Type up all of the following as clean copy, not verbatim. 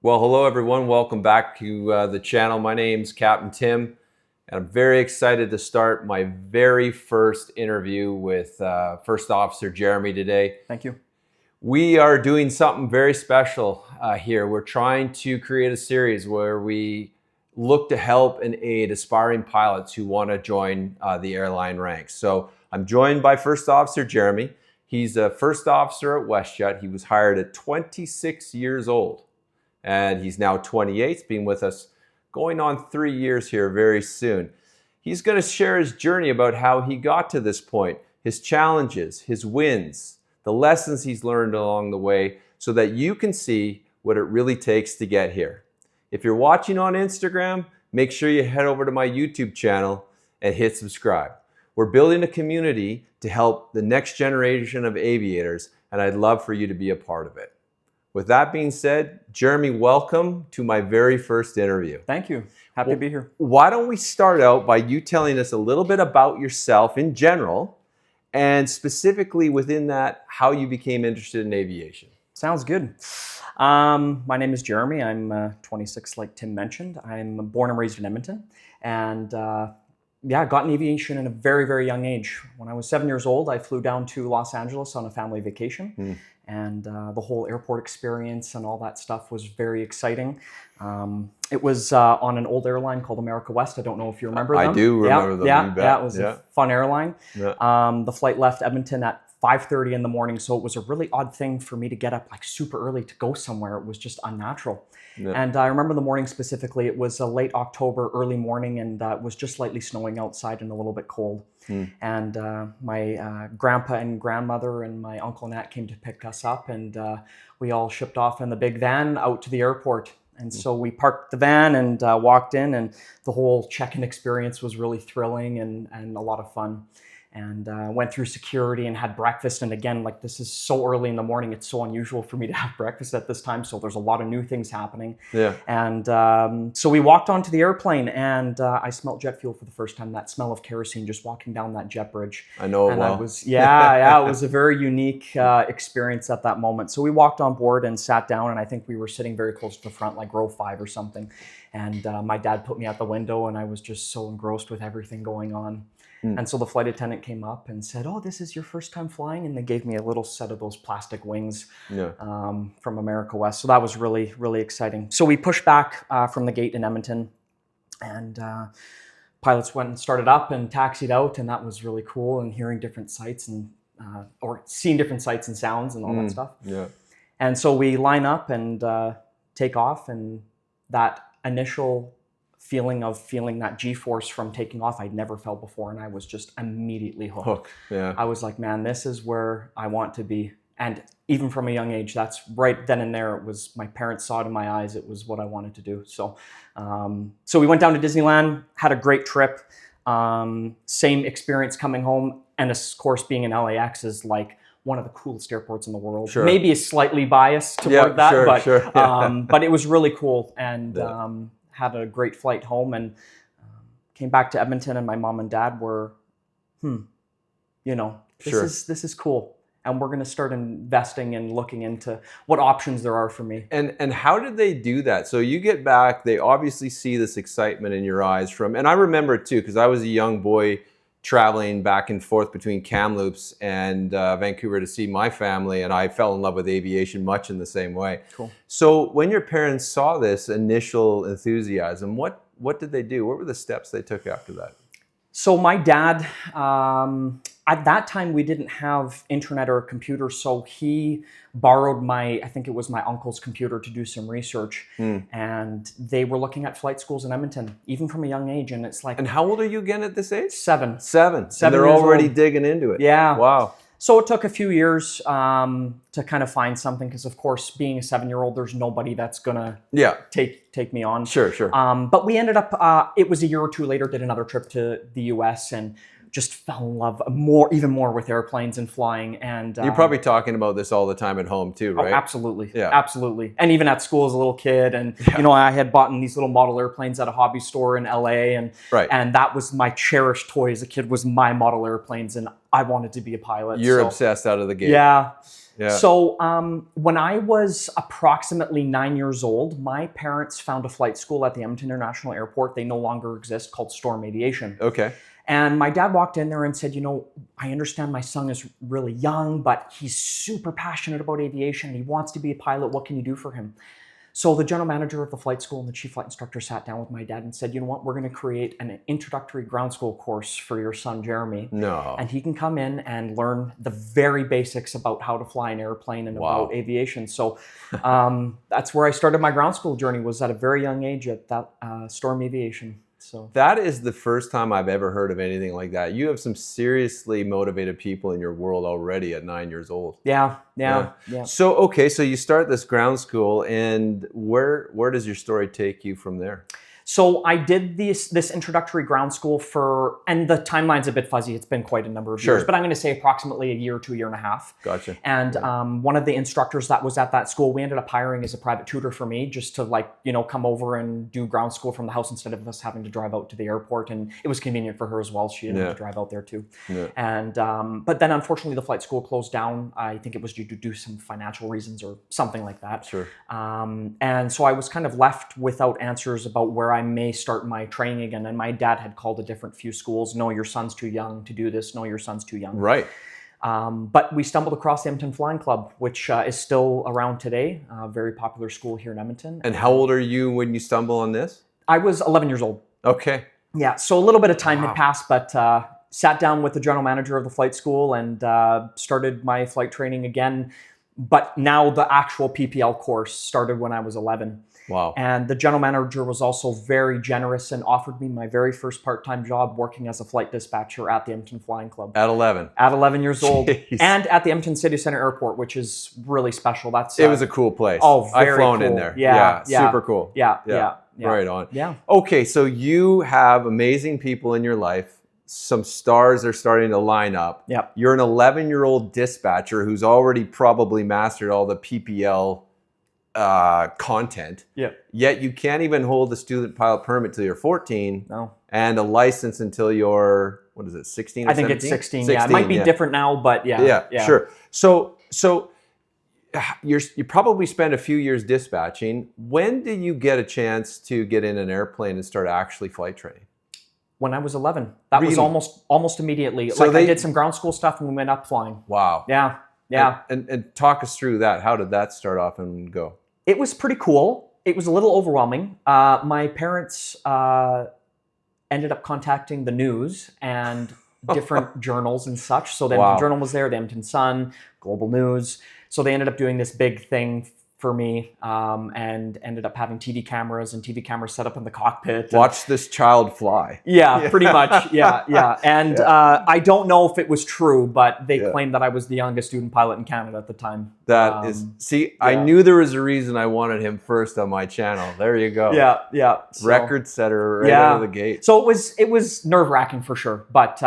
Well, hello everyone. Welcome back to the channel. My name's Captain Tim, and I'm very excited to start my very first interview with First Officer Jeremy today. Thank you. We are doing something very special here. We're trying to create a series where we look to help and aid aspiring pilots who want to join the airline ranks. So I'm joined by First Officer Jeremy. He's a first officer at WestJet. He was hired at 26 years old. And he's now 28. He's been with us going on 3 years here very soon. He's going to share his journey about how he got to this point, his challenges, his wins, the lessons he's learned along the way, so that you can see what it really takes to get here. If you're watching on Instagram, make sure you head over to my YouTube channel and hit subscribe. We're building a community to help the next generation of aviators, and I'd love for you to be a part of it. With that being said, Jeremy, welcome to my very first interview. Thank you. Happy to be here. Why don't we start out by you telling us a little bit about yourself in general, and specifically within that, how you became interested in aviation. Sounds good. My name is Jeremy. I'm 26, like Tim mentioned. I'm born and raised in Edmonton. And I got in aviation at a very, very young age. When I was 7 years old, I flew down to Los Angeles on a family vacation. And the whole airport experience and all that stuff was very exciting. It was on an old airline called America West. I don't know if you remember them. I do remember them. Yeah, it was a fun airline. Yeah. The flight left Edmonton at 5:30 in the morning, so it was a really odd thing for me to get up like super early to go somewhere. It was just unnatural. Yeah. And I remember the morning specifically. It was a late October, early morning, and it was just slightly snowing outside and a little bit cold. And my grandpa and grandmother and my uncle and aunt came to pick us up, and we all shipped off in the big van out to the airport. And so we parked the van and walked in, and the whole check-in experience was really thrilling and a lot of fun. And went through security and had breakfast. And again, like, this is so early in the morning, it's so unusual for me to have breakfast at this time. So there's a lot of new things happening. Yeah. And so we walked onto the airplane, and I smelled jet fuel for the first time. That smell of kerosene just walking down that jet bridge. I know. And well. It was a very unique experience at that moment. So we walked on board and sat down, and I think we were sitting very close to the front, like row 5 or something. And my dad put me out the window, and I was just so engrossed with everything going on. And so the flight attendant came up and said, "Oh, this is your first time flying?" And they gave me a little set of those plastic wings from America West. So that was really, really exciting. So we pushed back from the gate in Edmonton, and pilots went and started up and taxied out, and that was really cool, and hearing different sights and or seeing different sights and sounds and all that stuff. Yeah. And so we line up and take off, and that initial feeling that G-force from taking off I'd never felt before, and I was just immediately hooked. Yeah. I was like, man, this is where I want to be. And even from a young age, that's right then and there, it was, my parents saw it in my eyes, it was what I wanted to do. So so we went down to Disneyland, had a great trip, same experience coming home, and of course being in LAX is like one of the coolest airports in the world. Sure. Maybe a slightly biased toward that, but it was really cool. And had a great flight home, and came back to Edmonton, and my mom and dad were, this is cool. And we're going to start investing and looking into what options there are for me. And how did they do that? So you get back, they obviously see this excitement in your eyes from, and I remember it too, because I was a young boy traveling back and forth between Kamloops and Vancouver to see my family, and I fell in love with aviation much in the same way. Cool. So when your parents saw this initial enthusiasm, what did they do? What were the steps they took after that? So my dad, at that time we didn't have internet or a computer, so he borrowed I think it was my uncle's computer to do some research. And they were looking at flight schools in Edmonton, even from a young age. And it's like... And how old are you again at this age? 7. 7. And they're already digging into it. Yeah. Wow. So it took a few years to kind of find something, because of course, being a 7-year-old, there's nobody that's gonna take me on. Sure. But we ended up, it was a year or two later, did another trip to the US and just fell in love even more with airplanes and flying. And You're probably talking about this all the time at home too, right? Oh, absolutely. Yeah. Absolutely. And even at school as a little kid. And, you know, I had bought these little model airplanes at a hobby store in LA. And that was my cherished toy as a kid, was my model airplanes. And I wanted to be a pilot. You're obsessed out of the gate. Yeah. Yeah. So when I was approximately 9 years old, my parents found a flight school at the Edmonton International Airport. They no longer exist, called Storm Aviation. Okay. And my dad walked in there and said, you know, I understand my son is really young, but he's super passionate about aviation and he wants to be a pilot. What can you do for him? So the general manager of the flight school and the chief flight instructor sat down with my dad and said, you know what, we're going to create an introductory ground school course for your son, Jeremy. No. And he can come in and learn the very basics about how to fly an airplane and about aviation. So that's where I started my ground school journey, was at a very young age at that Storm Aviation. So that is the first time I've ever heard of anything like that. You have some seriously motivated people in your world already at 9 years old. Yeah. So, okay, so you start this ground school, and where does your story take you from there? So I did this introductory ground school for, and the timeline's a bit fuzzy. It's been quite a number of years, but I'm going to say approximately a year to a year and a half. Gotcha. And one of the instructors that was at that school, we ended up hiring as a private tutor for me, just to, like, you know, come over and do ground school from the house instead of us having to drive out to the airport. And it was convenient for her as well. She didn't have to drive out there too. Yeah. And but then unfortunately the flight school closed down. I think it was due to some financial reasons or something like that. Sure. And so I was kind of left without answers about where I may start my training again. And my dad had called a different few schools. No, your son's too young to do this. No, your son's too young. Right. But we stumbled across the Edmonton Flying Club, which is still around today. A very popular school here in Edmonton. And how old are you when you stumble on this? I was 11 years old. Okay. Yeah. So a little bit of time had passed, but sat down with the general manager of the flight school and started my flight training again. But now the actual PPL course started when I was 11. Wow. And the general manager was also very generous and offered me my very first part-time job working as a flight dispatcher at the Edmonton Flying Club. At 11? At 11 years old. Jeez. And at the Edmonton City Center Airport, which is really special. It was a cool place. Oh, very I've flown cool. in there. Yeah. Super cool. Yeah. Right on. Yeah. Okay, so you have amazing people in your life. Some stars are starting to line up. Yep. You're an 11-year-old dispatcher who's already probably mastered all the PPL content. Yeah. Yet you can't even hold a student pilot permit till you're 14. No. And a license until you're, what is it, 16 or 17? I think it's 16. Yeah. It might be different now, but yeah. Sure. So you probably spent a few years dispatching. When did you get a chance to get in an airplane and start actually flight training? When I was 11. That was almost immediately. So I did some ground school stuff and we went up flying. Wow. Yeah. And talk us through that. How did that start off and go? It was pretty cool. It was a little overwhelming. My parents ended up contacting the news and different journals and such. So the Edmonton Journal was there, the Edmonton Sun, Global News. So they ended up doing this big thing for me and ended up having TV cameras set up in the cockpit. Watch this child fly. Yeah, pretty much. Yeah. And I don't know if it was true, but they claimed that I was the youngest student pilot in Canada at the time. That is, I knew there was a reason I wanted him first on my channel. There you go. Yeah. So, record setter right out of the gate. So it was nerve-wracking for sure, but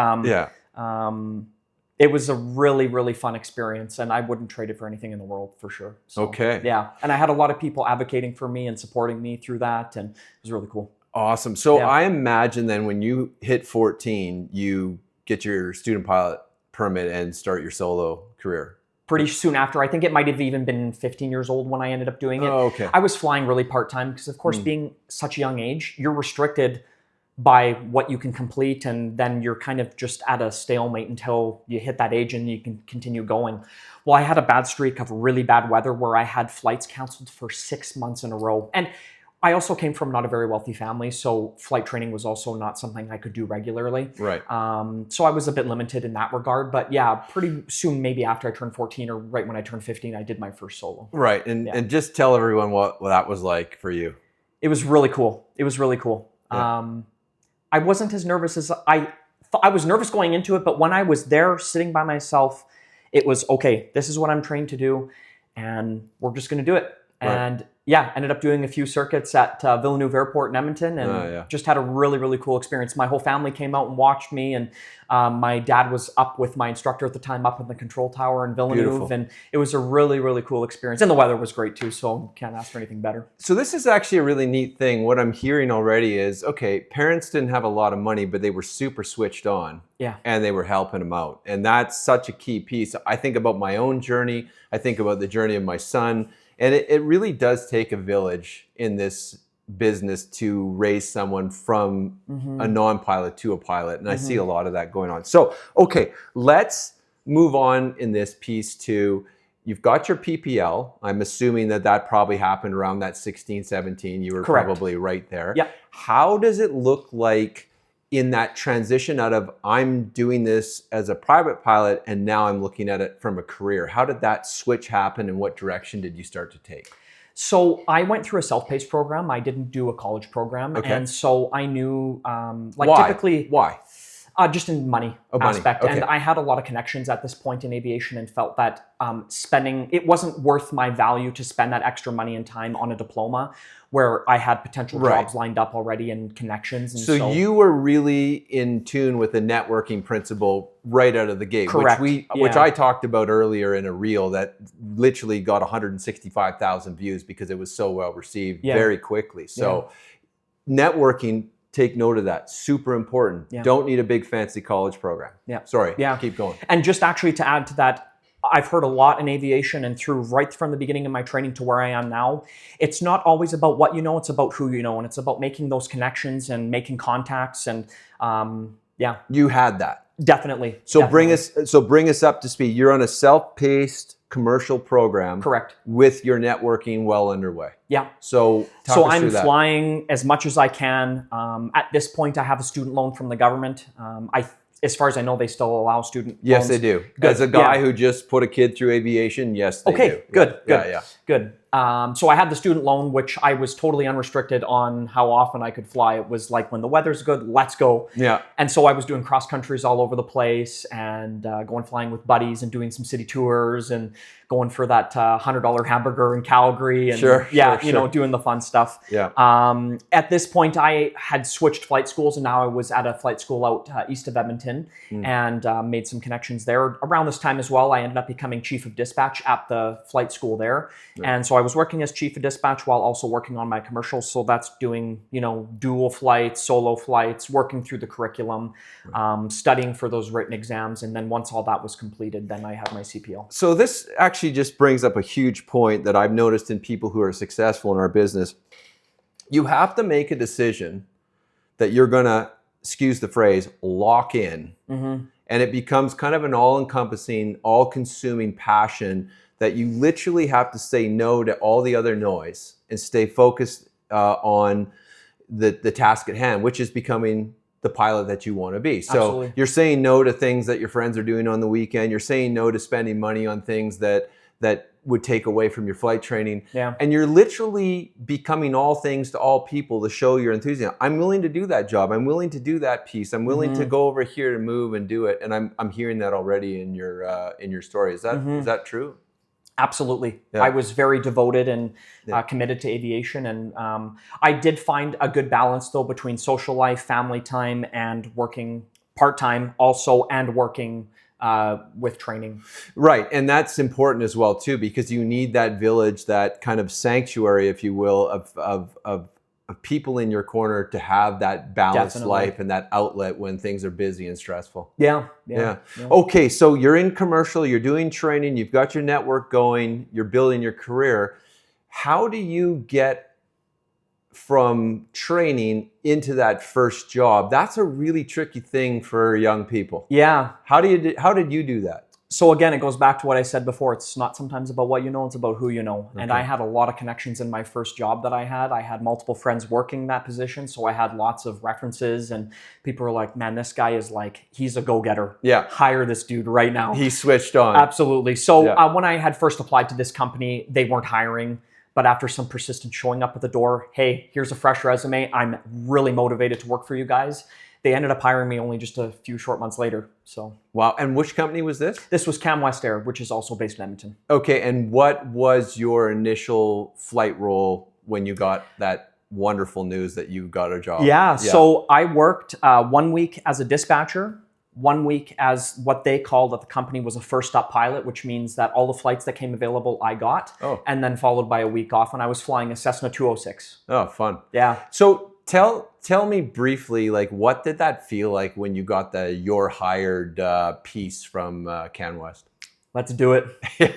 it was a really, really fun experience, and I wouldn't trade it for anything in the world, for sure. So, okay. Yeah, and I had a lot of people advocating for me and supporting me through that, and it was really cool. Awesome. So I imagine then when you hit 14, you get your student pilot permit and start your solo career. Pretty soon after. I think it might have even been 15 years old when I ended up doing it. Oh, okay. I was flying really part-time because, of course, being such a young age, you're restricted by what you can complete, and then you're kind of just at a stalemate until you hit that age and you can continue going. Well, I had a bad streak of really bad weather where I had flights canceled for 6 months in a row. And I also came from not a very wealthy family, so flight training was also not something I could do regularly. Right. So I was a bit limited in that regard. But yeah, pretty soon, maybe after I turned 14 or right when I turned 15, I did my first solo. Right. And just tell everyone what that was like for you. It was really cool. Yeah. I wasn't as nervous as I thought. I was nervous going into it, but when I was there sitting by myself, it was, okay, this is what I'm trained to do, and we're just going to do it. Right. And Yeah, ended up doing a few circuits at Villeneuve Airport in Edmonton, and just had a really, really cool experience. My whole family came out and watched me, and my dad was up with my instructor at the time up in the control tower in Villeneuve. Beautiful. And it was a really, really cool experience. And the weather was great too, so can't ask for anything better. So this is actually a really neat thing. What I'm hearing already is, okay, parents didn't have a lot of money, but they were super switched on. Yeah. And they were helping them out. And that's such a key piece. I think about my own journey. I think about the journey of my son. And it really does take a village in this business to raise someone from a non-pilot to a pilot. And I see a lot of that going on. So, okay, let's move on in this piece to, you've got your PPL. I'm assuming that probably happened around that 16, 17. You were Correct. Probably right there. Yeah. How does it look like in that transition out of I'm doing this as a private pilot and now I'm looking at it from a career? How did that switch happen and what direction did you start to take? So I went through a self-paced program. I didn't do a college program. Okay. And so I knew, Why? typically... Why? Just in money Money. aspect. Okay. And I had a lot of connections at this point in aviation and felt that it wasn't worth my value to spend that extra money and time on a diploma where I had potential jobs lined up already and connections. And so you were really in tune with the networking principle right out of the gate. Correct. Which I talked about earlier in a reel that literally got 165,000 views because it was so well received very quickly. So networking, take note of that. Super important. Yeah. Don't need a big fancy college program. Yeah. Sorry. Yeah. Keep going. And just actually to add to that, I've heard a lot in aviation and through right from the beginning of my training to where I am now, it's not always about what you know, it's about who you know. And it's about making those connections and making contacts. And You had that. Definitely. So bring us up to speed. You're on a self-paced commercial program. Correct. With your networking well underway. Yeah. So talk us I'm through that. flying as much as I can. At this point, I have a student loan from the government. As far as I know, they still allow student loans. Yes, they do. Good. As a guy who just put a kid through aviation, yes, they do. Okay, good. Yeah. Good. So I had the student loan, which I was totally unrestricted on how often I could fly. It was like, when the weather's good, let's go. Yeah. And so I was doing cross countries all over the place and going flying with buddies and doing some city tours and going for that $100 hamburger in Calgary and doing the fun stuff. Yeah. At this point, I had switched flight schools and now I was at a flight school out east of Edmonton and made some connections there. Around this time as well, I ended up becoming chief of dispatch at the flight school there. Yeah. And so I was working as chief of dispatch while also working on my commercials. So that's doing, dual flights, solo flights, working through the curriculum, studying for those written exams. And then once all that was completed, then I had my CPL. So this actually just brings up a huge point that I've noticed in people who are successful in our business. You have to make a decision that you're going to, excuse the phrase, lock in. Mm-hmm. And it becomes kind of an all-encompassing, all-consuming passion that you literally have to say no to all the other noise and stay focused on the task at hand, which is becoming the pilot that you want to be. So Absolutely. You're saying no to things that your friends are doing on the weekend. You're saying no to spending money on things that would take away from your flight training. Yeah. And you're literally becoming all things to all people to show your enthusiasm. I'm willing to do that job. I'm willing to do that piece. I'm willing to go over here to move and do it. And I'm hearing that already in your story. Is that true? Absolutely. Yeah. I was very devoted and committed to aviation. And I did find a good balance, though, between social life, family time, and working part-time also, and working with training. Right. And that's important as well, too, because you need that village, that kind of sanctuary, if you will, of people in your corner to have that balanced Definitely. life and that outlet when things are busy and stressful. Yeah. Okay, so you're in commercial, you're doing training, you've got your network going, you're building your career. How do you get from training into that first job? That's a really tricky thing for young people. Yeah. How did you do that? So again, it goes back to what I said before. It's not sometimes about what you know, it's about who you know. Okay. And I had a lot of connections in my first job that I had. I had multiple friends working that position. So I had lots of references and people were like, man, this guy is like, he's a go-getter. Yeah. Hire this dude right now. He switched on. Absolutely. So when I had first applied to this company, they weren't hiring. But after some persistence showing up at the door, hey, here's a fresh resume. I'm really motivated to work for you guys. they ended up hiring me only just a few short months later. So Wow. And which company was this? this was Cam West Air, which is also based in Edmonton. Okay. And what was your initial flight role when you got that wonderful news that you got a job? Yeah. So I worked 1 week as a dispatcher, 1 week as what they called at the company was a first up pilot, which means that all the flights that came available I got, and then followed by a week off, and I was flying a Cessna 206. Oh, fun. Yeah. So tell me briefly, like, what did that feel like when you got the "you're hired" piece from CanWest? Let's do it.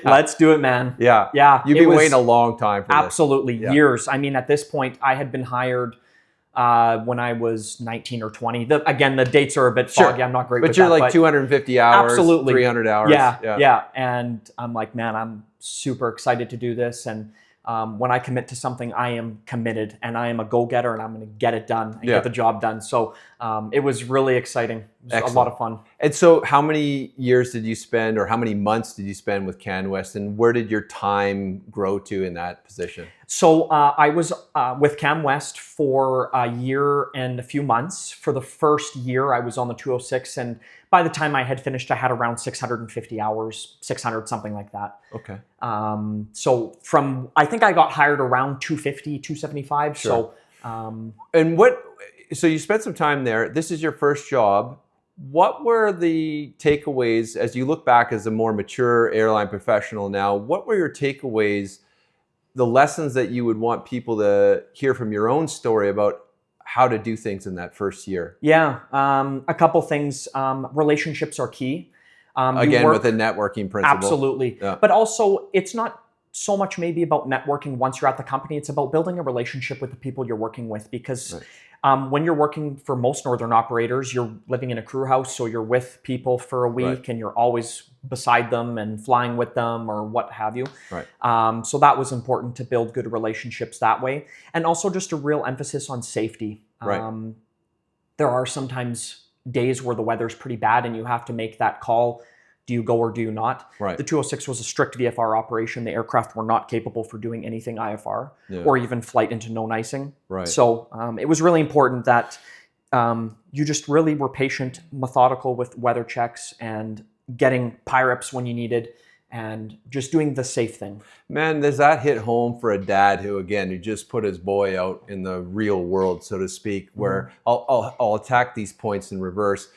Let's do it, man. Yeah. Yeah. You've been waiting a long time for this. Absolutely. Years. I mean, at this point, I had been hired when I was 19 or 20. Again, the dates are a bit foggy. I'm not great with that. But you're like 250 hours, absolutely. 300 hours. Yeah. And I'm like, man, I'm super excited to do this. And when I commit to something, I am committed, and I am a go-getter, and I'm going to get it done and get the job done. So it was really exciting. It was a lot of fun. And so how many years did you spend, or how many months did you spend with CanWest, and where did your time grow to in that position? So I was with Cam West for a year and a few months. For the first year, I was on the 206, and by the time I had finished, I had around 650 hours, 600, something like that. Okay. So I think I got hired around 250, 275. Sure. So, so you spent some time there. This is your first job. What were the takeaways as you look back as a more mature airline professional now? What were your takeaways, the lessons that you would want people to hear from your own story about how to do things in that first year? Yeah, a couple things. Relationships are key. Again, with the networking principle. Absolutely. Yeah. But also, it's not so much maybe about networking once you're at the company. It's about building a relationship with the people you're working with, because when you're working for most northern operators, you're living in a crew house, so you're with people for a week and you're always beside them and flying with them or what have you. Right. So that was important to build good relationships that way. And also just a real emphasis on safety. Right. There are sometimes days where the weather's pretty bad and you have to make that call. Do you go or do you not? Right. The 206 was a strict VFR operation. The aircraft were not capable for doing anything IFR or even flight into known icing. Right. So it was really important that you just really were patient, methodical with weather checks and getting PIREPs when you needed and just doing the safe thing. Man, does that hit home for a dad who just put his boy out in the real world, so to speak, where I'll attack these points in reverse.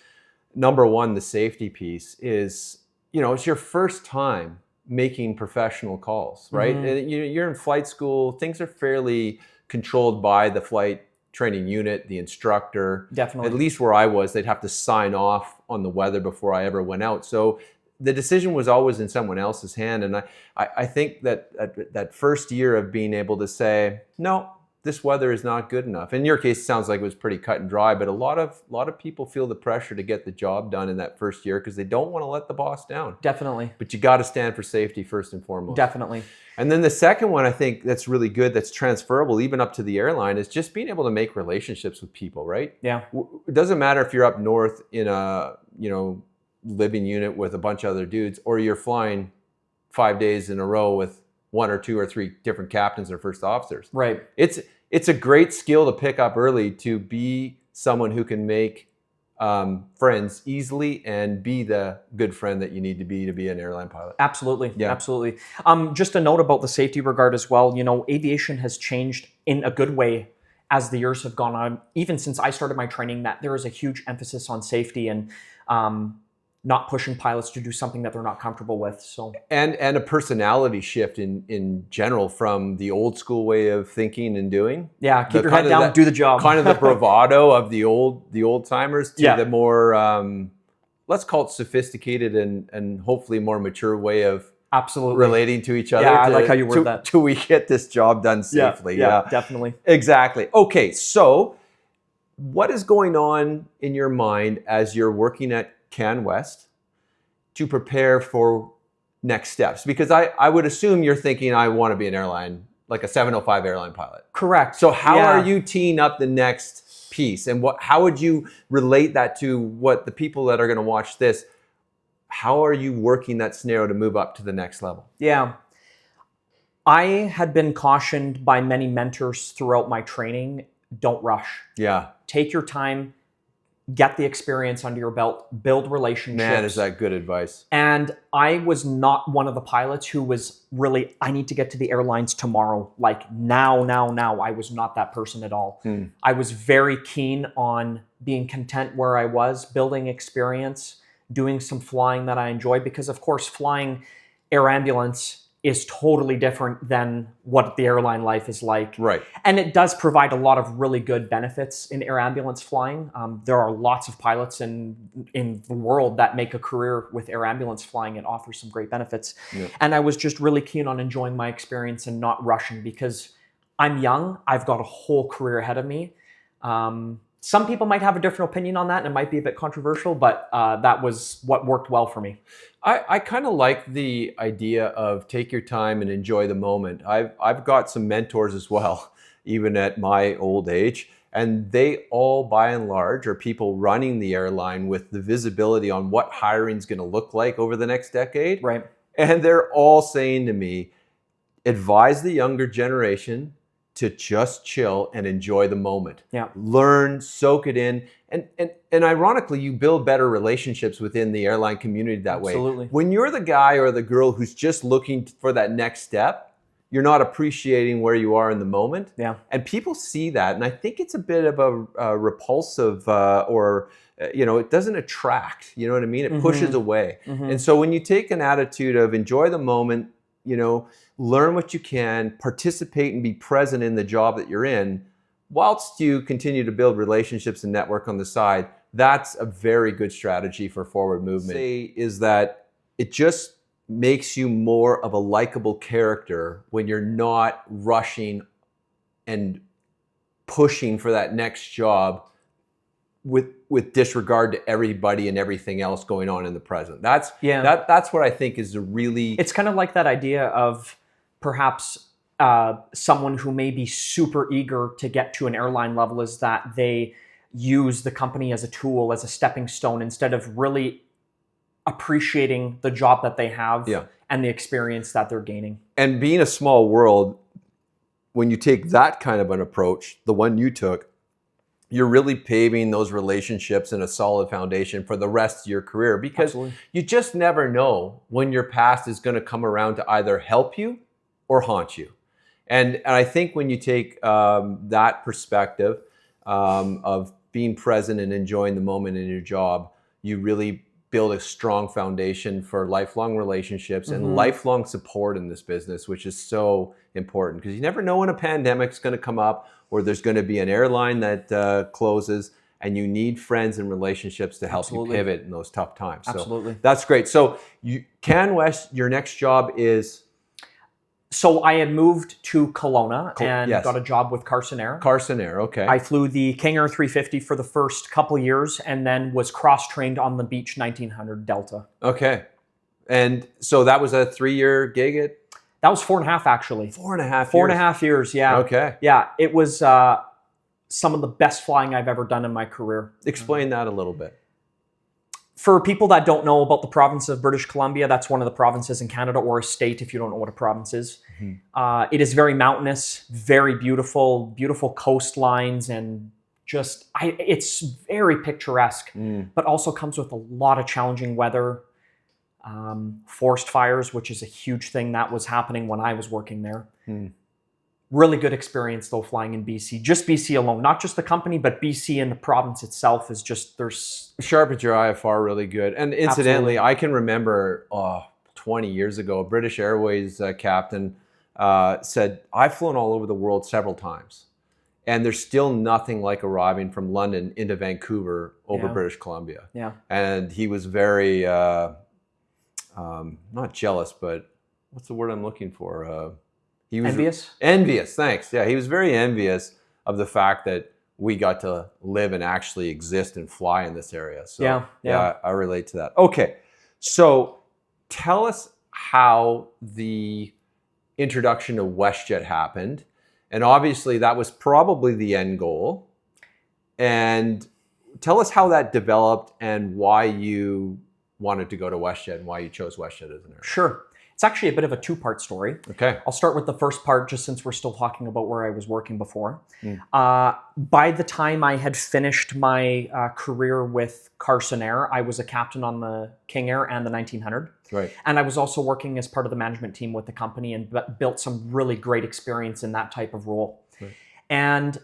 Number one, the safety piece is, it's your first time making professional calls, right? And you're in flight school. Things are fairly controlled by the flight training unit, the instructor. Definitely. At least where I was, they'd have to sign off on the weather before I ever went out. So the decision was always in someone else's hand. And I think that first year of being able to say, no, this weather is not good enough. In your case, it sounds like it was pretty cut and dry, but a lot of people feel the pressure to get the job done in that first year because they don't want to let the boss down. Definitely. But you got to stand for safety first and foremost. Definitely. And then the second one, I think that's really good, that's transferable even up to the airline, is just being able to make relationships with people, right? Yeah. It doesn't matter if you're up north in a, living unit with a bunch of other dudes, or you're flying 5 days in a row with 1 or 2 or 3 different captains or first officers. Right. It's a great skill to pick up early, to be someone who can make friends easily and be the good friend that you need to be an airline pilot. Absolutely. Yeah. Absolutely. Just a note about the safety regard as well. Aviation has changed in a good way as the years have gone on. Even since I started my training, that there is a huge emphasis on safety and not pushing pilots to do something that they're not comfortable with. So and a personality shift in general from the old school way of thinking and doing. Yeah, keep your head down, do the job. Kind of the bravado of the old timers to the more let's call it sophisticated and hopefully more mature way of relating to each other. Yeah, I like how you word that. Till we get this job done safely. Yeah, definitely. Exactly. Okay, so what is going on in your mind as you're working at CanWest to prepare for next steps? Because I would assume you're thinking, I want to be an airline, like a 705 airline pilot. Correct. So how are you teeing up the next piece? And how would you relate that to what the people that are going to watch this, how are you working that scenario to move up to the next level? Yeah. I had been cautioned by many mentors throughout my training, don't rush. Yeah. Take your time. get the experience under your belt, build relationships. Man, is that good advice. And I was not one of the pilots who was really, I need to get to the airlines tomorrow, like now. I was not that person at all. I was very keen on being content where I was, building experience, doing some flying that I enjoy, because of course flying air ambulance is totally different than what the airline life is like. Right. And it does provide a lot of really good benefits in air ambulance flying. There are lots of pilots in the world that make a career with air ambulance flying. It offers some great benefits. Yeah. And I was just really keen on enjoying my experience and not rushing, because I'm young. I've got a whole career ahead of me. Some people might have a different opinion on that, and it might be a bit controversial, but that was what worked well for me. I kind of like the idea of take your time and enjoy the moment. I've got some mentors as well, even at my old age, and they all, by and large, are people running the airline with the visibility on what hiring is going to look like over the next decade. Right. And they're all saying to me, advise the younger generation to just chill and enjoy the moment. Yeah. Learn, soak it in. And ironically, you build better relationships within the airline community that way. Absolutely. When you're the guy or the girl who's just looking for that next step, you're not appreciating where you are in the moment. Yeah. And people see that. And I think it's a bit of a repulsive it doesn't attract, you know what I mean? It pushes away. And so when you take an attitude of enjoy the moment, learn what you can, participate and be present in the job that you're in, whilst you continue to build relationships and network on the side, that's a very good strategy for forward movement. Is that it just makes you more of a likable character when you're not rushing and pushing for that next job with disregard to everybody and everything else going on in the present. That's what I think is a really... It's kind of like that idea of perhaps someone who may be super eager to get to an airline level, is that they use the company as a tool, as a stepping stone, instead of really appreciating the job that they have and the experience that they're gaining. And being a small world, when you take that kind of an approach, the one you took, you're really paving those relationships in a solid foundation for the rest of your career, because you just never know when your past is going to come around to either help you or haunt you. And I think when you take that perspective of being present and enjoying the moment in your job, you really build a strong foundation for lifelong relationships and lifelong support in this business, which is so important, because you never know when a pandemic's going to come up or there's going to be an airline that closes, and you need friends and relationships to help you pivot in those tough times. Absolutely. So that's great. So CanWest, your next job is... So I had moved to Kelowna and got a job with Carson Air. Carson Air, okay. I flew the King Air 350 for the first couple years, and then was cross-trained on the Beech 1900 Delta. Okay. And so that was a 3-year gig at... That was 4.5, actually. 4.5 years. 4.5 years, yeah. Okay. Yeah, it was some of the best flying I've ever done in my career. Explain that a little bit. For people that don't know about the province of British Columbia, that's one of the provinces in Canada, or a state if you don't know what a province is. It is very mountainous, very beautiful, beautiful coastlines, and just, it's very picturesque, but also comes with a lot of challenging weather. Forest fires, which is a huge thing that was happening when I was working there. Really good experience though, flying in BC. Just BC alone, not just the company, but BC and the province itself is just, there's... Sharpens your IFR really good. And incidentally, I can remember 20 years ago, a British Airways captain said, I've flown all over the world several times, and there's still nothing like arriving from London into Vancouver over British Columbia. Yeah. And he was very, not jealous, but what's the word I'm looking for? He was envious? Envious, thanks. Yeah, he was very envious of the fact that we got to live and actually exist and fly in this area. So yeah, I relate to that. Okay, so tell us how the introduction to WestJet happened. And obviously that was probably the end goal. And tell us how that developed and why you wanted to go to WestJet and why you chose WestJet as an airline. Sure. It's actually a bit of a two-part story. Okay. I'll start with the first part, just since we're still talking about where I was working before. By the time I had finished my career with Carson Air, I was a captain on the King Air and the 1900. Right. And I was also working as part of the management team with the company and built some really great experience in that type of role. Right. And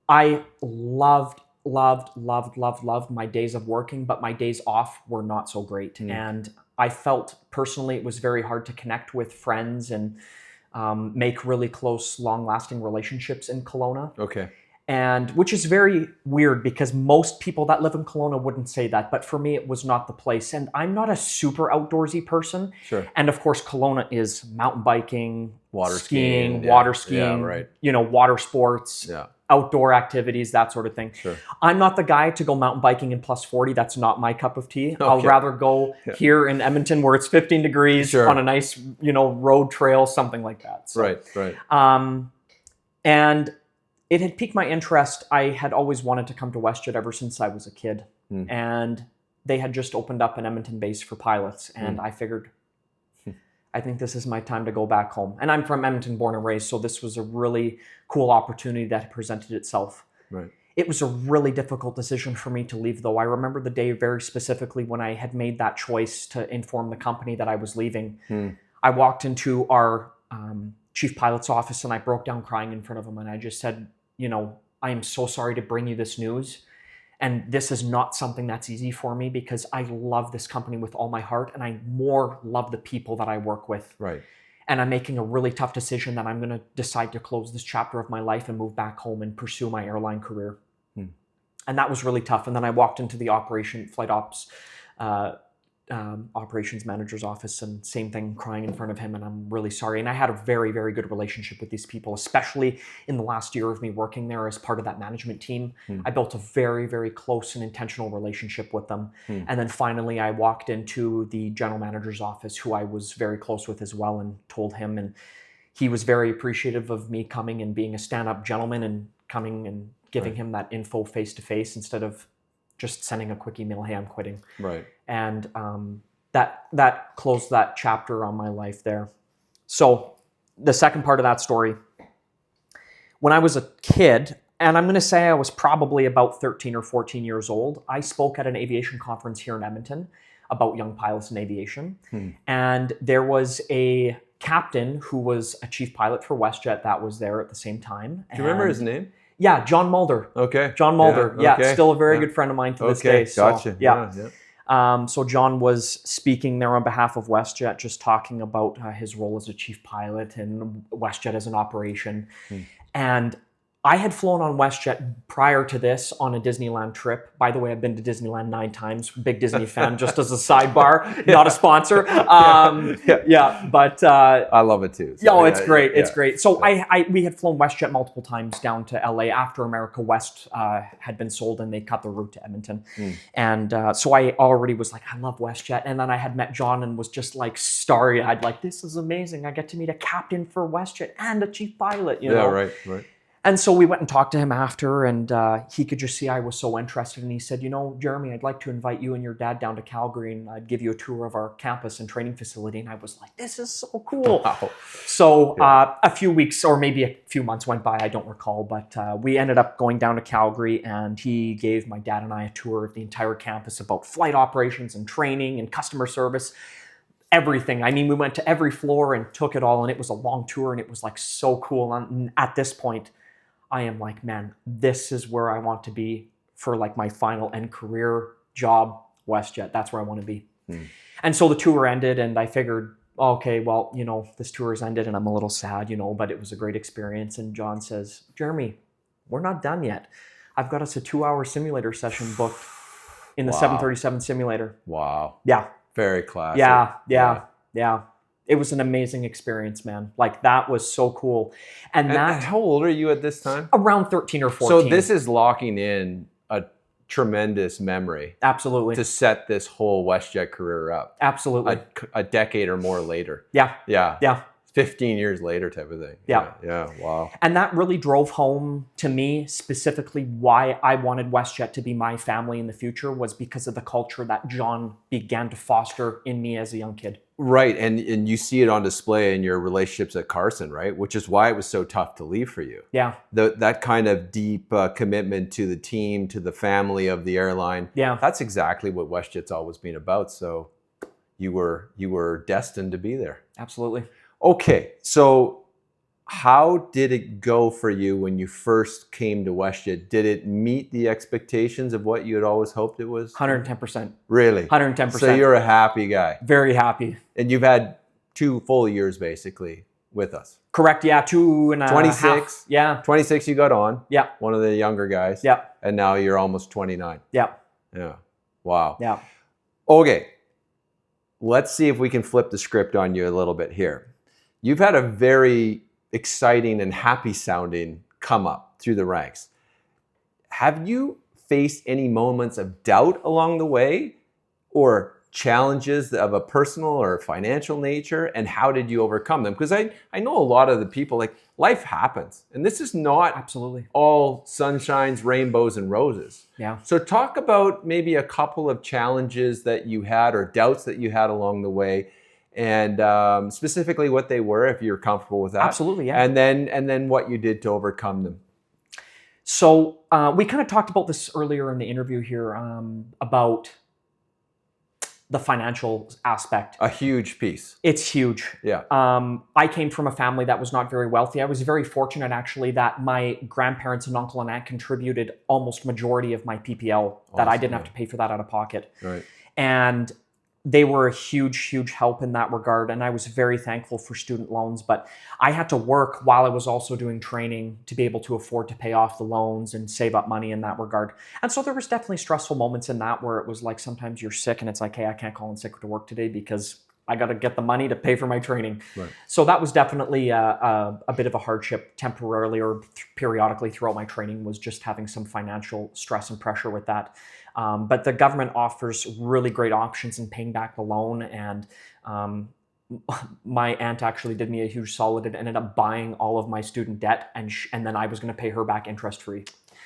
I loved my days of working, but my days off were not so great. And I felt personally it was very hard to connect with friends and make really close, long-lasting relationships in Kelowna. Okay. And which is very weird because most people that live in Kelowna wouldn't say that, but for me it was not the place. And I'm not a super outdoorsy person. Sure. And of course Kelowna is mountain biking, Water skiing, skiing, water skiing, yeah, right. Water sports, outdoor activities, that sort of thing. Sure. I'm not the guy to go mountain biking in plus 40. That's not my cup of tea. Okay. I'll rather go here in Edmonton where it's 15 degrees on a nice, road trail, something like that. So, Right. And it had piqued my interest. I had always wanted to come to WestJet ever since I was a kid. And they had just opened up an Edmonton base for pilots. And I figured, I think this is my time to go back home. And I'm from Edmonton, born and raised, so this was a really cool opportunity that presented itself. Right. It was a really difficult decision for me to leave, though. I remember the day very specifically when I had made that choice to inform the company that I was leaving. I walked into our chief pilot's office and I broke down crying in front of him. And I just said, I am so sorry to bring you this news. And this is not something that's easy for me because I love this company with all my heart and I more love the people that I work with. Right. And I'm making a really tough decision that I'm going to decide to close this chapter of my life and move back home and pursue my airline career. And that was really tough. And then I walked into the flight ops operations manager's office and same thing, crying in front of him, and I'm really sorry. And I had a very, very good relationship with these people, especially in the last year of me working there as part of that management team. I built a very, very close and intentional relationship with them. And then finally I walked into the general manager's office, who I was very close with as well, and told him, and he was very appreciative of me coming and being a stand-up gentleman and coming and giving him that info face-to-face instead of just sending a quick email, hey, I'm quitting. Right. And that closed that chapter on my life there. So the second part of that story, when I was a kid, and I'm going to say I was probably about 13 or 14 years old, I spoke at an aviation conference here in Edmonton about young pilots in aviation. And there was a captain who was a chief pilot for WestJet that was there at the same time. Do you remember his name? Yeah, John Mulder. Okay. John Mulder. Yeah, still a very good friend of mine to this day. So, Gotcha. So John was speaking there on behalf of WestJet, just talking about his role as a chief pilot and WestJet as an operation. And I had flown on WestJet prior to this on a Disneyland trip. By the way, I've been to Disneyland 9 times. Big Disney fan, just as a sidebar, not a sponsor. But I love it too. So, it's great. It's great. So we had flown WestJet multiple times down to LA after America West had been sold and they cut the route to Edmonton. And so I already was like, I love WestJet. And then I had met John and was just like starry-eyed, like, this is amazing. I get to meet a captain for WestJet and a chief pilot. You know? Right. And so we went and talked to him after, and he could just see I was so interested. And he said, Jeremy, I'd like to invite you and your dad down to Calgary, and I'd give you a tour of our campus and training facility. And I was like, this is so cool. Wow. So a few weeks or maybe a few months went by, I don't recall, but we ended up going down to Calgary, and he gave my dad and I a tour of the entire campus about flight operations and training and customer service. Everything. I mean, we went to every floor and took it all, and it was a long tour, and it was like so cool. And at this point, I am like, man, this is where I want to be for like my final end career job, WestJet. That's where I want to be. And so the tour ended, and I figured, okay, well, this tour has ended and I'm a little sad, but it was a great experience. And John says, Jeremy, we're not done yet. I've got us a 2-hour simulator session booked in the 737 simulator. Wow. Yeah. Very classic. Yeah. It was an amazing experience, man. Like, that was so cool. And how old are you at this time? Around 13 or 14. So this is locking in a tremendous memory. Absolutely. To set this whole WestJet career up. Absolutely. A decade or more later. Yeah. 15 years later type of thing. Yeah. Wow. And that really drove home to me specifically why I wanted WestJet to be my family in the future, was because of the culture that John began to foster in me as a young kid. Right, and you see it on display in your relationships at Carson, right? Which is why it was so tough to leave for you. Yeah. That kind of deep commitment to the team, to the family of the airline. Yeah. That's exactly what WestJet's always been about. So you were destined to be there. Absolutely. Okay, so how did it go for you when you first came to WestJet? Did it meet the expectations of what you had always hoped it was? 110%. Really? 110%. So you're a happy guy. Very happy. And you've had 2 full years basically with us. Correct. Yeah. 2.5. 26. Yeah. 26 you got on. Yeah. One of the younger guys. Yeah. And now you're almost 29. Yeah. Yeah. Wow. Yeah. Okay. Let's see if we can flip the script on you a little bit here. You've had a very exciting and happy sounding come up through the ranks. Have you faced any moments of doubt along the way or challenges of a personal or financial nature, and how did you overcome them? Because I know a lot of the people, like, life happens and this is not Absolutely all sunshines, rainbows, and roses. Yeah. So talk about maybe a couple of challenges that you had or doubts that you had along the way, and specifically what they were, if you're comfortable with that. Absolutely, yeah. And then what you did to overcome them. So we kind of talked about this earlier in the interview here about the financial aspect. A huge piece. It's huge. Yeah. I came from a family that was not very wealthy. I was very fortunate, actually, that my grandparents and uncle and aunt contributed almost majority of my PPL, that I didn't have to pay for that out of pocket. Right. And they were a huge, huge help in that regard. And I was very thankful for student loans, but I had to work while I was also doing training to be able to afford to pay off the loans and save up money in that regard. And so there was definitely stressful moments in that where it was like, sometimes you're sick and it's like, hey, I can't call in sick to work today because I got to get the money to pay for my training. Right. So that was definitely a bit of a hardship temporarily or periodically throughout my training, was just having some financial stress and pressure with that. But the government offers really great options in paying back the loan. And my aunt actually did me a huge solid and ended up buying all of my student debt. And then I was going to pay her back interest free.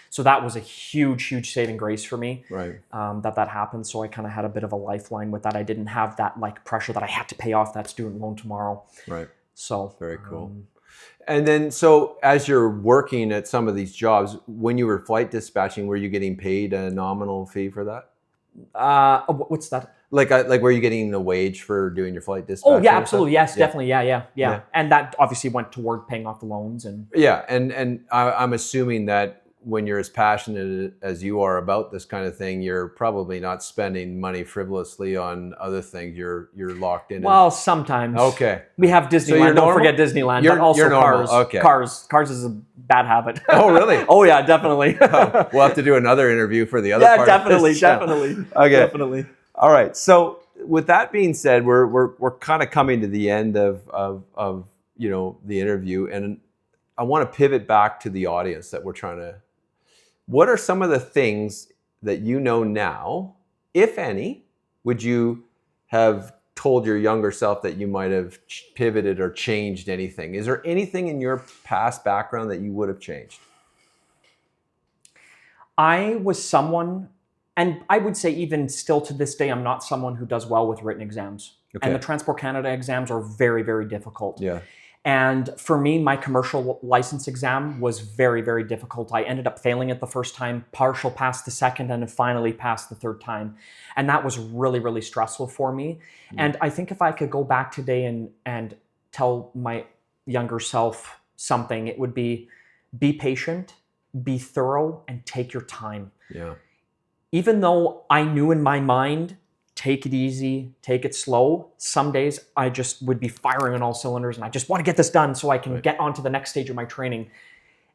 So that was a huge, huge saving grace for me. Right. That happened. So I kind of had a bit of a lifeline with that. I didn't have that like pressure that I had to pay off that student loan tomorrow. Right. So very cool. And then, so as you're working at some of these jobs, when you were flight dispatching, were you getting paid a nominal fee for that? What's that? Like were you getting a wage for doing your flight dispatch? Oh yeah, absolutely. Yes, definitely. Yeah. And that obviously went toward paying off the loans and. Yeah, and I'm assuming that when you're as passionate as you are about this kind of thing, you're probably not spending money frivolously on other things. You're locked in. Well, sometimes. Okay. We have Disneyland. So Don't forget Disneyland. But also cars. Okay. Cars is a bad habit. Oh, really? Oh, yeah, definitely. We'll have to do another interview for the other part. Definitely. Okay. Definitely. All right. So with that being said, we're kind of coming to the end of the interview, and I want to pivot back to the audience that we're trying to. What are some of the things that you know now, if any, would you have told your younger self that you might have pivoted or changed anything? Is there anything in your past background that you would have changed? I was someone, and I would say even still to this day, I'm not someone who does well with written exams. Okay. And the Transport Canada exams are very, very difficult. Yeah. And for me, my commercial license exam was very, very difficult. I ended up failing it the first time, partial passed the second, and then finally passed the third time. And that was really, really stressful for me. And I think if I could go back today and tell my younger self something, it would be patient, be thorough, and take your time. Yeah. Even though I knew in my mind, take it easy, take it slow, some days I just would be firing on all cylinders and I just want to get this done so I can get on to the next stage of my training.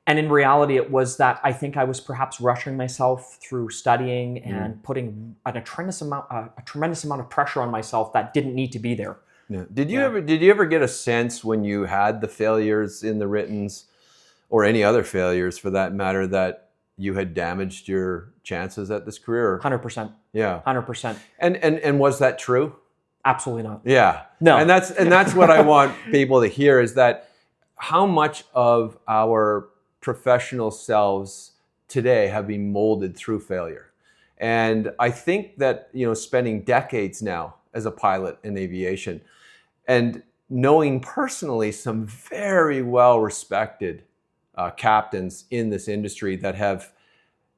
And in reality, it was that I think I was perhaps rushing myself through studying and putting a tremendous amount of pressure on myself that didn't need to be there. Yeah. Did you ever get a sense when you had the failures in the writtens, or any other failures for that matter, that you had damaged your chances at this career? 100%. Yeah. 100%. And was that true? Absolutely not. Yeah. No. And that's what I want people to hear, is that how much of our professional selves today have been molded through failure. And I think that, spending decades now as a pilot in aviation, And knowing personally some very well-respected captains in this industry that have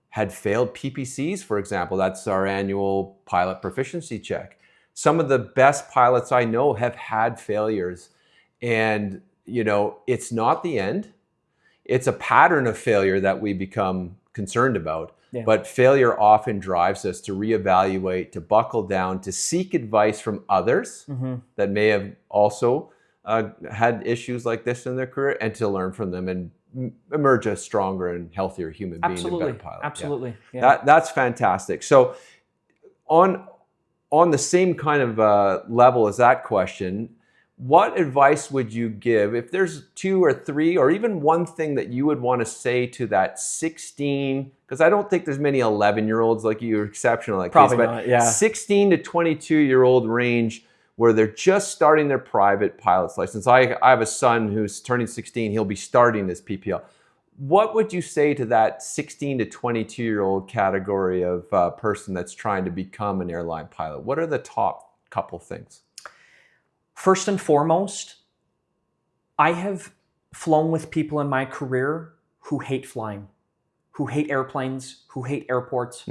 had failed PPCs, for example. That's our annual pilot proficiency check. Some of the best pilots I know have had failures. And, it's not the end. It's a pattern of failure that we become concerned about. Yeah. But failure often drives us to reevaluate, to buckle down, to seek advice from others that may have also had issues like this in their career, and to learn from them and emerge a stronger and healthier human being and better pilot. Absolutely. Yeah. That's fantastic. So on the same kind of level as that question, what advice would you give if there's 2 or 3 or even one thing that you would want to say to that 16, because I don't think there's many 11-year-olds like you, exceptional like Probably case, not, yeah. 16 to 22-year-old range where they're just starting their private pilot's license. I have a son who's turning 16. He'll be starting his PPL. What would you say to that 16 to 22-year-old category of person that's trying to become an airline pilot? What are the top couple things? First and foremost, I have flown with people in my career who hate flying, who hate airplanes, who hate airports.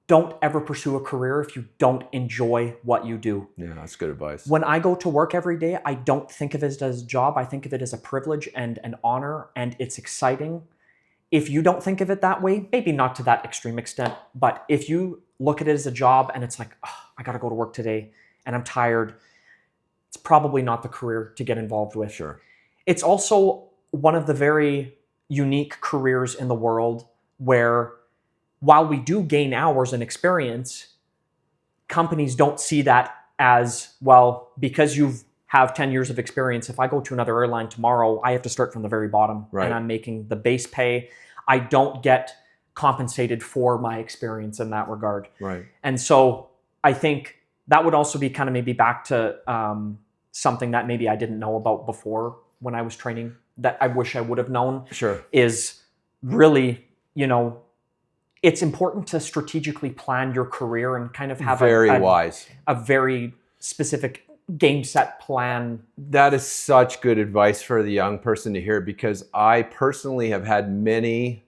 Don't ever pursue a career if you don't enjoy what you do. Yeah, that's good advice. When I go to work every day, I don't think of it as a job. I think of it as a privilege and an honor, and it's exciting. If you don't think of it that way, maybe not to that extreme extent, but if you look at it as a job and it's like, oh, I got to go to work today and I'm tired, it's probably not the career to get involved with. Sure. It's also one of the very unique careers in the world where, while we do gain hours and experience, companies don't see that as, well, because you have 10 years of experience, if I go to another airline tomorrow, I have to start from the very bottom. Right. And I'm making the base pay. I don't get compensated for my experience in that regard. Right. And so I think that would also be kind of maybe back to something that maybe I didn't know about before when I was training that I wish I would have known. Sure. Is really, it's important to strategically plan your career and kind of have a very specific game set plan. That is such good advice for the young person to hear, because I personally have had many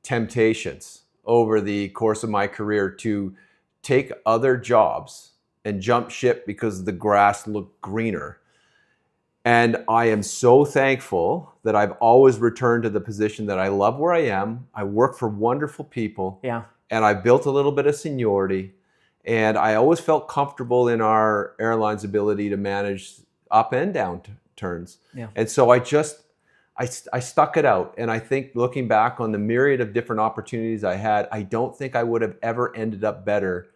temptations over the course of my career to take other jobs and jump ship because the grass looked greener. And I am so thankful that I've always returned to the position that I love where I am. I work for wonderful people. Yeah. And I built a little bit of seniority. And I always felt comfortable in our airline's ability to manage up and down turns. Yeah. And so I stuck it out. And I think looking back on the myriad of different opportunities I had, I don't think I would have ever ended up better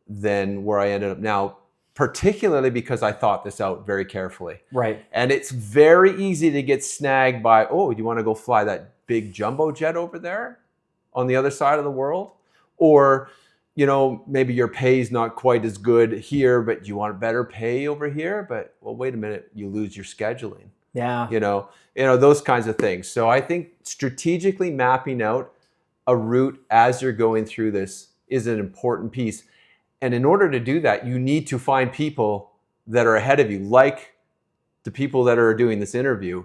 than where I ended up now, particularly because I thought this out very carefully. Right. And it's very easy to get snagged by, oh, do you want to go fly that big jumbo jet over there on the other side of the world? Or, maybe your pay is not quite as good here, but you want better pay over here. But, well, wait a minute, you lose your scheduling. Yeah. Those kinds of things. So I think strategically mapping out a route as you're going through this is an important piece. And in order to do that, you need to find people that are ahead of you, like the people that are doing this interview,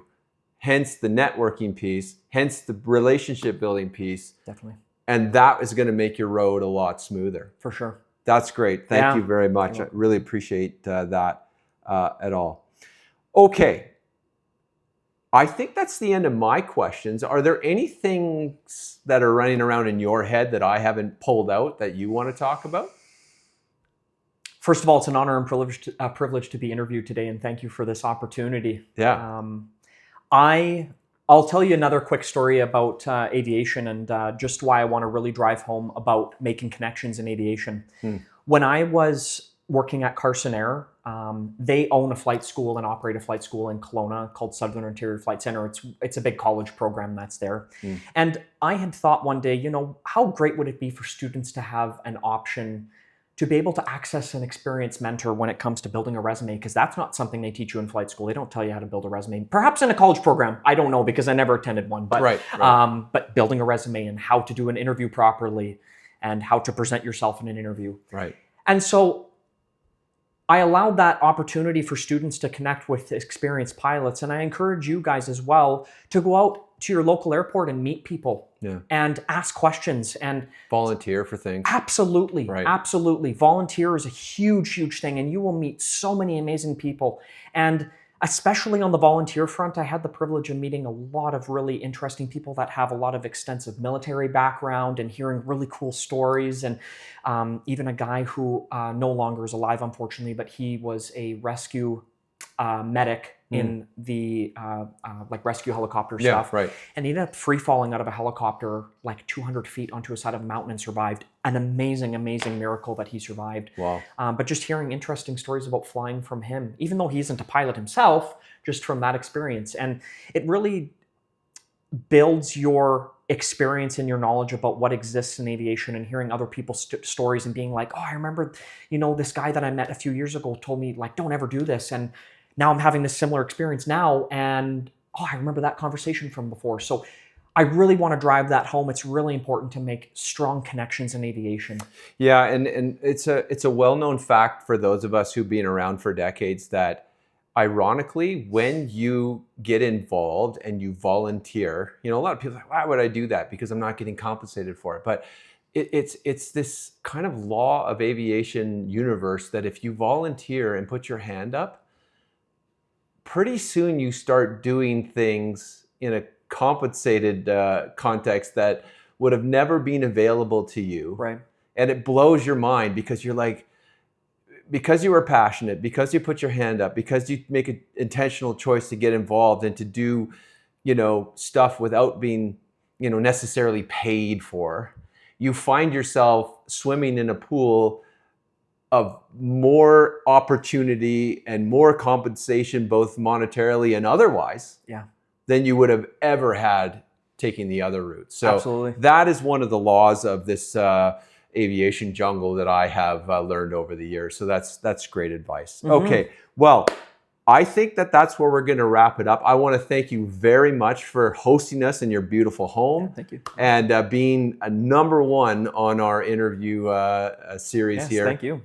hence the networking piece, hence the relationship building piece. Definitely. And that is going to make your road a lot smoother. For sure. That's great. Thank you very much. I really appreciate that at all. Okay. I think that's the end of my questions. Are there any things that are running around in your head that I haven't pulled out that you want to talk about? First of all, it's an honor and privilege to be interviewed today, and thank you for this opportunity. Yeah. I'll tell you another quick story about aviation and just why I want to really drive home about making connections in aviation. When I was working at Carson Air, they own a flight school and operate a flight school in Kelowna called Southern Ontario Flight Center. It's a big college program that's there. And I had thought one day, how great would it be for students to have an option to be able to access an experienced mentor when it comes to building a resume, because that's not something they teach you in flight school. They don't tell you how to build a resume. Perhaps in a college program, I don't know, because I never attended one. But right. But building a resume and how to do an interview properly and how to present yourself in an interview. Right. And so I allowed that opportunity for students to connect with experienced pilots. And I encourage you guys as well to go out to your local airport and meet people and ask questions and volunteer for things. Absolutely. Right. Absolutely. Volunteer is a huge, huge thing. And you will meet so many amazing people. And especially on the volunteer front, I had the privilege of meeting a lot of really interesting people that have a lot of extensive military background and hearing really cool stories. And even a guy who no longer is alive, unfortunately, but he was a rescue medic in the like rescue helicopter stuff. Right. And he ended up free falling out of a helicopter like 200 feet onto a side of a mountain and survived. An amazing, amazing miracle that he survived. Wow. But just hearing interesting stories about flying from him, even though he isn't a pilot himself, just from that experience. And it really builds your experience and your knowledge about what exists in aviation, and hearing other people's stories and being like, oh, I remember, this guy that I met a few years ago told me, like, don't ever do this. And now I'm having this similar experience now. And I remember that conversation from before. So I really want to drive that home. It's really important to make strong connections in aviation. Yeah, and it's a well-known fact for those of us who've been around for decades that, ironically, when you get involved and you volunteer, a lot of people are like, why would I do that? Because I'm not getting compensated for it. But it's this kind of law of aviation universe that if you volunteer and put your hand up, pretty soon you start doing things in a compensated context that would have never been available to you. Right. And it blows your mind because you're like, because you were passionate, because you put your hand up, because you make an intentional choice to get involved and to do, stuff without being, necessarily paid for, you find yourself swimming in a pool of more opportunity and more compensation, both monetarily and otherwise, than you would have ever had taking the other route. So absolutely, that is one of the laws of this aviation jungle that I have learned over the years. So that's great advice. Okay, well, I think that's where we're going to wrap it up. I want to thank you very much for hosting us in your beautiful home. Thank you. And being a number one on our interview series here. Thank you.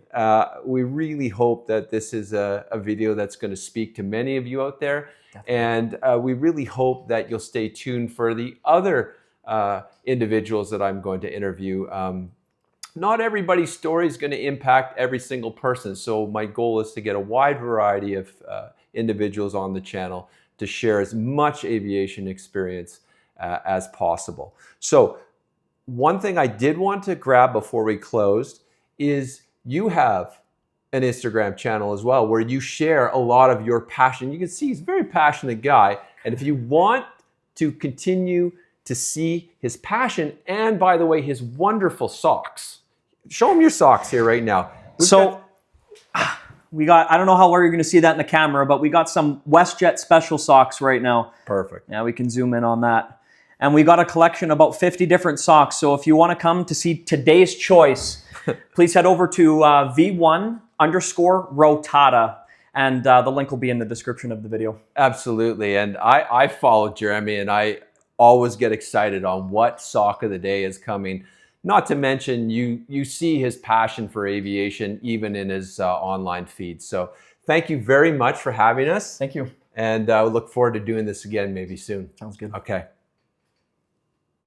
We really hope that this is a video that's going to speak to many of you out there. Definitely. And we really hope that you'll stay tuned for the other individuals that I'm going to interview. Not everybody's story is going to impact every single person. So my goal is to get a wide variety of individuals on the channel to share as much aviation experience as possible. So one thing I did want to grab before we closed is you have an Instagram channel as well where you share a lot of your passion. You can see he's a very passionate guy. And if you want to continue to see his passion and, by the way, his wonderful socks. Show him your socks here right now. We got, I don't know how well you're going to see that in the camera, but we got some WestJet special socks right now. Perfect. Yeah, we can zoom in on that. And we got a collection of about 50 different socks. So if you want to come to see today's choice, please head over to V1_Rotata. And the link will be in the description of the video. Absolutely. And I follow Jeremy, and I always get excited on what sock of the day is coming. Not to mention, you see his passion for aviation even in his online feed. So thank you very much for having us. Thank you. And I look forward to doing this again maybe soon. Sounds good. Okay.